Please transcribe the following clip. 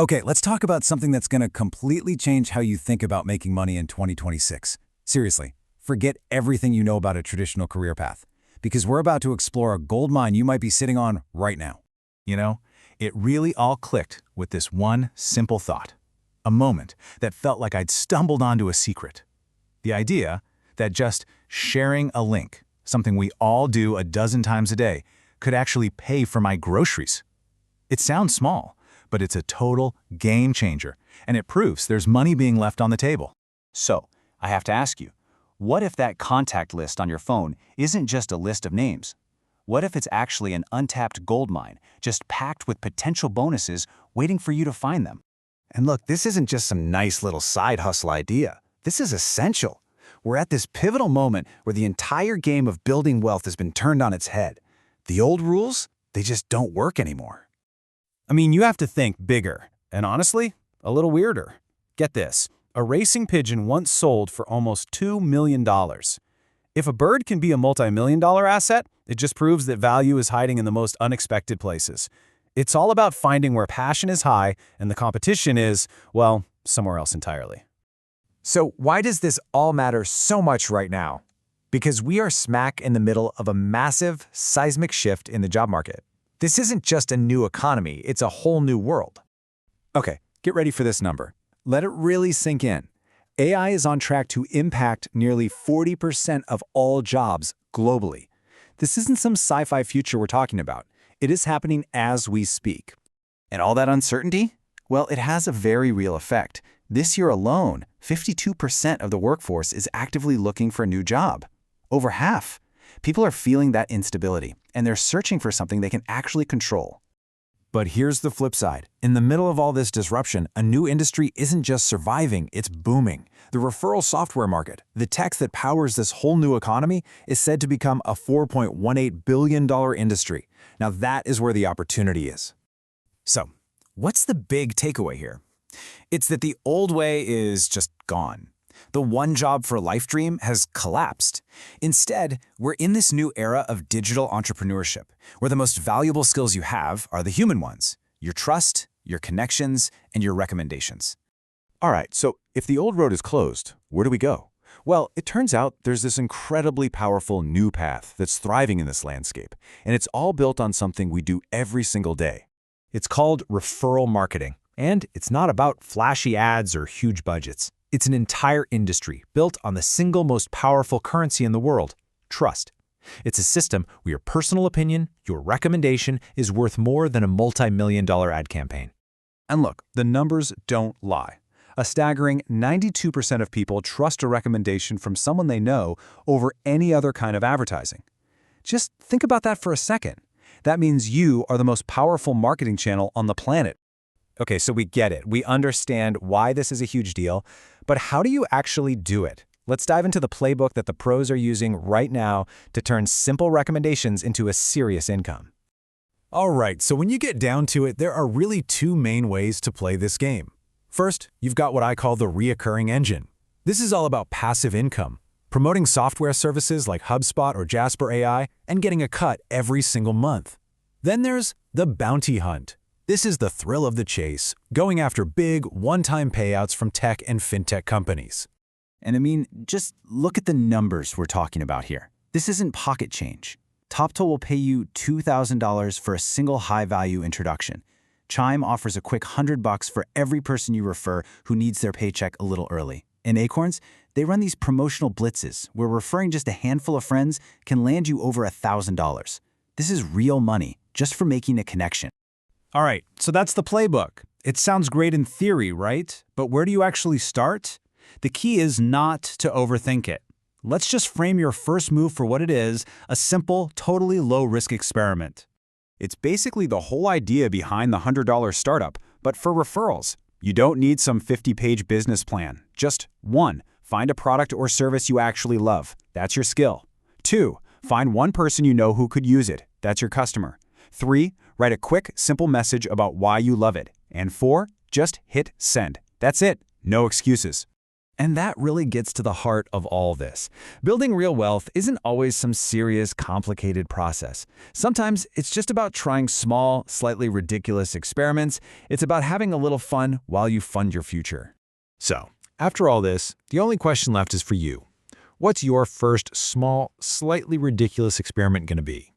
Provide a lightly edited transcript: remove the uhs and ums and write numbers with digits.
Okay, let's talk about something that's going to completely change how you think about making money in 2026. Seriously, forget everything you know about a traditional career path, because we're about to explore a gold mine you might be sitting on right now. You know, it really all clicked with this one simple thought. A moment that felt like I'd stumbled onto a secret. The idea that just sharing a link, something we all do a dozen times a day, could actually pay for my groceries. It sounds small, but it's a total game changer, and it proves there's money being left on the table. So, I have to ask you, what if that contact list on your phone isn't just a list of names? What if it's actually an untapped gold mine, just packed with potential bonuses waiting for you to find them? And look, this isn't just some nice little side hustle idea. This is essential. We're at this pivotal moment where the entire game of building wealth has been turned on its head. The old rules, they just don't work anymore. I mean, you have to think bigger, and honestly, a little weirder. Get this, a racing pigeon once sold for almost $2 million. If a bird can be a multi-million-dollar asset, it just proves that value is hiding in the most unexpected places. It's all about finding where passion is high and the competition is, well, somewhere else entirely. So why does this all matter so much right now? Because we are smack in the middle of a massive, seismic shift in the job market. This isn't just a new economy, it's a whole new world. Okay, get ready for this number. Let it really sink in. AI is on track to impact nearly 40% of all jobs globally. This isn't some sci-fi future we're talking about. It is happening as we speak. And all that uncertainty? Well, it has a very real effect. This year alone, 52% of the workforce is actively looking for a new job. Over half. People are feeling that instability, and they're searching for something they can actually control. But here's the flip side. In the middle of all this disruption, a new industry isn't just surviving, it's booming. The referral software market, the tech that powers this whole new economy, is said to become a $4.18 billion industry. Now that is where the opportunity is. So, what's the big takeaway here? It's that the old way is just gone. The one job for life dream has collapsed. Instead, we're in this new era of digital entrepreneurship, where the most valuable skills you have are the human ones: your trust, your connections, and your recommendations. All right, so if the old road is closed, where do we go? Well, it turns out there's this incredibly powerful new path that's thriving in this landscape, and it's all built on something we do every single day. It's called referral marketing, and it's not about flashy ads or huge budgets. It's an entire industry built on the single most powerful currency in the world: trust. It's a system where your personal opinion, your recommendation, is worth more than a multi-million-dollar ad campaign. And look, the numbers don't lie. A staggering 92% of people trust a recommendation from someone they know over any other kind of advertising. Just think about that for a second. That means you are the most powerful marketing channel on the planet. Okay, so we get it. We understand why this is a huge deal, but how do you actually do it? Let's dive into the playbook that the pros are using right now to turn simple recommendations into a serious income. All right, so when you get down to it, there are really two main ways to play this game. First, you've got what I call the reoccurring engine. This is all about passive income, promoting software services like HubSpot or Jasper AI and getting a cut every single month. Then there's the bounty hunt. This is the thrill of the chase, going after big, one-time payouts from tech and fintech companies. And I mean, just look at the numbers we're talking about here. This isn't pocket change. TopTool will pay you $2,000 for a single high-value introduction. Chime offers a quick $100 for every person you refer who needs their paycheck a little early. And Acorns, they run these promotional blitzes where referring just a handful of friends can land you over $1,000. This is real money just for making a connection. All right, so that's the playbook. It sounds great in theory, right? But where do you actually start? The key is not to overthink it. Let's just frame your first move for what it is: a simple, totally low-risk experiment. It's basically the whole idea behind the $100 startup, but for referrals. You don't need some 50-page business plan. Just 1, find a product or service you actually love. That's your skill. 2, find one person you know who could use it. That's your customer. 3, write a quick, simple message about why you love it. And 4, just hit send. That's it. No excuses. And that really gets to the heart of all this. Building real wealth isn't always some serious, complicated process. Sometimes it's just about trying small, slightly ridiculous experiments. It's about having a little fun while you fund your future. So, after all this, the only question left is for you. What's your first small, slightly ridiculous experiment going to be?